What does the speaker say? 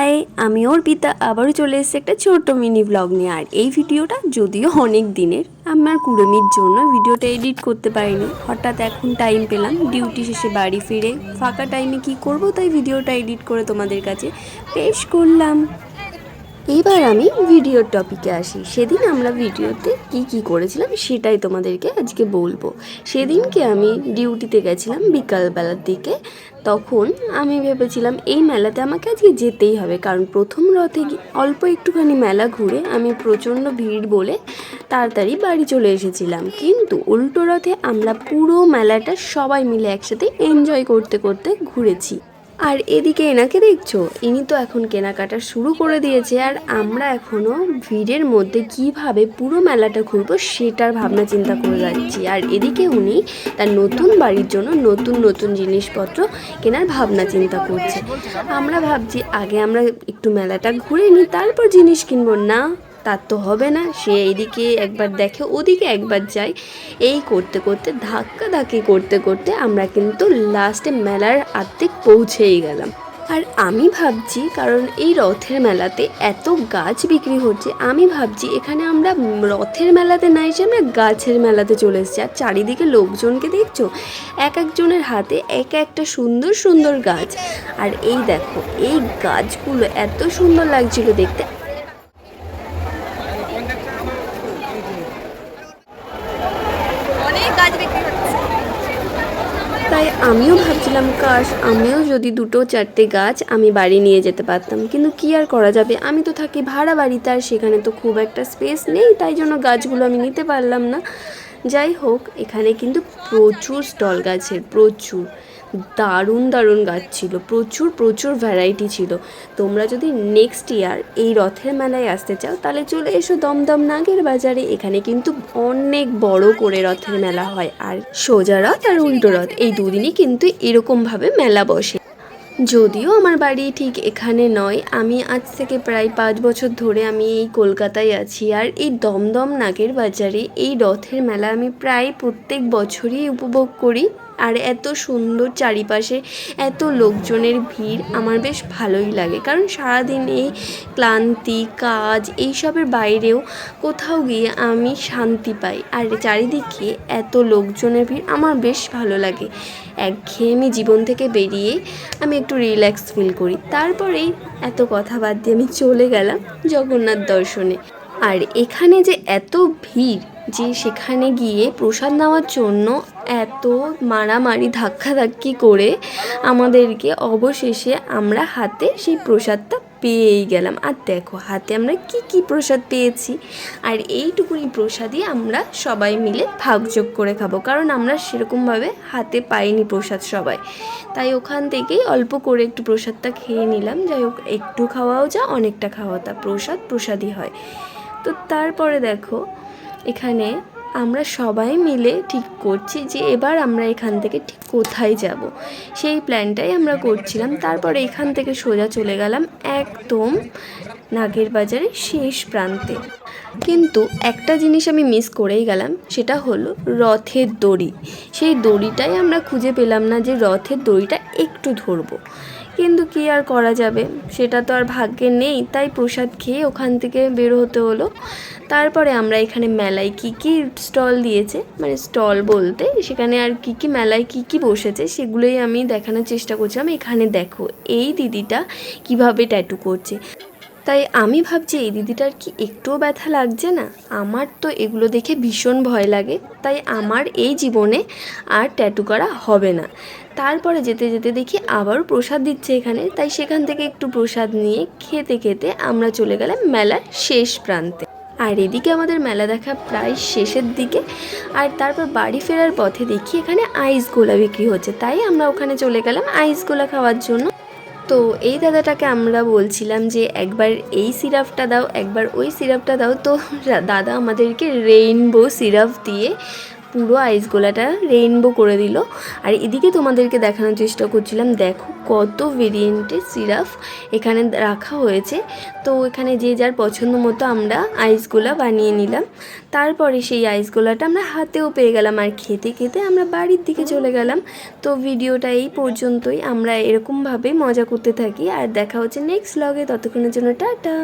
High, আমি অর্পিতা আবারও চলে এসেছি একটা ছোট্ট মিনি ব্লগ নিয়ে। আর এই ভিডিওটা যদিও অনেক দিনের, আমার কুড়েমির জন্য ভিডিওটা এডিট করতে পারিনি। হঠাৎ এখন টাইম পেলাম, ডিউটি শেষে বাড়ি ফিরে ফাঁকা টাইমে কি করব, তাই ভিডিওটা এডিট করে তোমাদের কাছে পেশ করলাম। এবার আমি ভিডিওর টপিকে আসি। সেদিন আমরা ভিডিওতে কি করেছিলাম সেটাই তোমাদেরকে আজকে বলবো। সেদিনকে আমি ডিউটিতে গেছিলাম বিকালবেলার দিকে। তখন আমি ভেবেছিলাম এই মেলাতে আমাকে আজকে যেতেই হবে, কারণ প্রথম রথে অল্প একটুখানি মেলা ঘুরে আমি প্রচণ্ড ভিড় বলে তাড়াতাড়ি বাড়ি চলে এসেছিলাম। কিন্তু উল্টো রথে আমরা পুরো মেলাটা সবাই মিলে একসাথে এনজয় করতে করতে ঘুরেছি। আর এদিকে এনাকে দেখছো, ইনি তো এখন কেনাকাটা শুরু করে দিয়েছে, আর আমরা এখনও ভিড়ের মধ্যে কিভাবে পুরো মেলাটা ঘুরবো সেটার ভাবনা চিন্তা করে যাচ্ছি। আর এদিকে উনি তার নতুন বাড়ির জন্য নতুন নতুন জিনিসপত্র কেনার ভাবনা চিন্তা করছে। আমরা ভাবছি আগে আমরা একটু মেলাটা ঘুরে নিই, তারপর জিনিস কিনবো। না, তার তো হবে না। সে এইদিকে একবার দেখে, ওদিকে একবার যায়, এই করতে করতে ধাক্কাধাক্কি করতে করতে আমরা কিন্তু লাস্টে মেলার অর্ধেক পৌঁছেই গেলাম। আর আমি ভাবছি, কারণ এই রথের মেলাতে এত গাছ বিক্রি হচ্ছে, আমি ভাবছি এখানে আমরা রথের মেলাতে না এসে আমরা গাছের মেলাতে চলে এসেছি। আর চারিদিকে লোকজনকে দেখছো, এক একজনের হাতে এক একটা সুন্দর সুন্দর গাছ। আর এই দেখো, এই গাছগুলো এত সুন্দর লাগছিল দেখতে। তাই আমিও ভাবছিলাম কাশ আমিও যদি দুটো চারটে গাছ আমি বাড়ি নিয়ে যেতে পারতাম, কিন্তু কি আর করা যাবে, আমি তো থাকি ভাড়া বাড়িতে, আর সেখানে তো খুব একটা স্পেস নেই, তাই জন্য গাছগুলো আমি নিতে পারলাম না। যাই হোক, এখানে কিন্তু প্রচুর স্টল গাছের, প্রচুর দারুণ দারুণ গাছ ছিল, প্রচুর প্রচুর ভ্যারাইটি ছিল। তোমরা যদি নেক্সট ইয়ার এই রথের মেলায় আসতে চাও তাহলে চলে এসো দমদম নাগের বাজারে। এখানে কিন্তু অনেক বড় করে রথের মেলা হয়, আর সোজা রথ আর উল্টো রথ এই দুদিনই কিন্তু এরকমভাবে মেলা বসে। যদিও আমার বাড়ি ঠিক এখানে নয়, আমি আজ থেকে প্রায় 5 বছর ধরে আমি এই কলকাতায় আছি। আর এই দমদম নাগের বাজারে এই রথের মেলা আমি প্রায় প্রত্যেক বছরই উপভোগ করি। আর এত সুন্দর চারিপাশে এত লোকজনের ভিড় আমার বেশ ভালোই লাগে, কারণ সারাদিন এই ক্লান্তি কাজ এইসবের বাইরেও কোথাও গিয়ে আমি শান্তি পাই। আর চারিদিকে এত লোকজনের ভিড় আমার বেশ ভালো লাগে। একঘেয়েমি জীবন থেকে বেরিয়ে আমি একটু রিল্যাক্স ফিল করি। তারপরেই এত কথা বাদ দিয়ে আমি চলে গেলাম জগন্নাথ দর্শনে। আর এখানে যে এত ভিড় যে সেখানে গিয়ে প্রসাদ নেওয়ার জন্য এত মারামারি ধাক্কাধাক্কি করে আমাদেরকে অবশেষে আমরা হাতে সেই প্রসাদটা পেয়েই গেলাম। আর দেখো হাতে আমরা কি প্রসাদ পেয়েছি, আর এইটুকুনি প্রসাদই আমরা সবাই মিলে ভাগযোগ করে খাবো, কারণ আমরা সেরকমভাবে হাতে পাইনি প্রসাদ সবাই। তাই ওখান থেকেই অল্প করে একটু প্রসাদটা খেয়ে নিলাম। যাই হোক, একটু খাওয়াও যা অনেকটা খাওয়া তা, প্রসাদই হয়। তো তারপরে দেখো এখানে আমরা সবাই মিলে ঠিক করছি যে এবার আমরা এখান থেকে ঠিক কোথায় যাব, সেই প্ল্যানটাই আমরা করছিলাম। তারপরে এখান থেকে সোজা চলে গেলাম একদম নাগের বাজারের শেষ প্রান্তে। কিন্তু একটা জিনিস আমি মিস করেই গেলাম, সেটা হলো রথের দড়ি। সেই দড়িটাই আমরা খুঁজে পেলাম না, যে রথের দড়িটা একটু ধরবো। কিন্তু কি আর করা যাবে, সেটা তো আর ভাগ্যে নেই। তাই প্রসাদ খেয়ে ওখান থেকে বের হতে হলো। তারপরে আমরা এখানে মেলায় কি স্টল দিয়েছে, মানে স্টল বলতে সেখানে আর কি মেলায় কি বসেছে সেগুলোই আমি দেখানোর চেষ্টা করছিলাম। এখানে দেখো এই দিদিটা কিভাবে ট্যাটু করছে। তাই আমি ভাবছি এই দিদিটার কি একটুও ব্যথা লাগছে না? আমার তো এগুলো দেখে ভীষণ ভয় লাগে, তাই আমার এই জীবনে আর ট্যাটু করা হবে না। তারপরে যেতে যেতে দেখি আবারও প্রসাদ দিচ্ছে এখানে, তাই সেখান থেকে একটু প্রসাদ নিয়ে খেতে খেতে আমরা চলে গেলাম মেলার শেষ প্রান্তে। আর এদিকে আমাদের মেলা দেখা প্রায় শেষের দিকে। আর তারপর বাড়ি ফেরার পথে দেখি এখানে আইস গোলা বিক্রি হচ্ছে, তাই আমরা ওখানে চলে গেলাম আইস গোলা খাওয়ার জন্য। তো এই দাদাটাকে আমরা বলছিলাম যে একবার এই সিরাপটা দাও, একবার ওই সিরাপটা দাও। তো দাদা আমাদেরকে রেইনবো সিরাপ দিয়ে পুরো আইস গোলাটা রেইনবো করে দিল। আর এদিকে তোমাদেরকে দেখানোর চেষ্টা করছিলাম, দেখো কত ভেরিয়েন্টের সিরাপ এখানে রাখা হয়েছে। তো এখানে যে যার পছন্দ মতো আমরা আইসগোলা বানিয়ে নিলাম। তারপরে সেই আইসগোলাটা আমরা হাতেও পেয়ে গেলাম, আর খেতে খেতে আমরা বাড়ির দিকে চলে গেলাম। তো ভিডিওটা এই পর্যন্তই, আমরা এরকমভাবে মজা করতে থাকি। আর দেখা হচ্ছে নেক্সট ব্লগে, ততক্ষণের জন্য টাটা।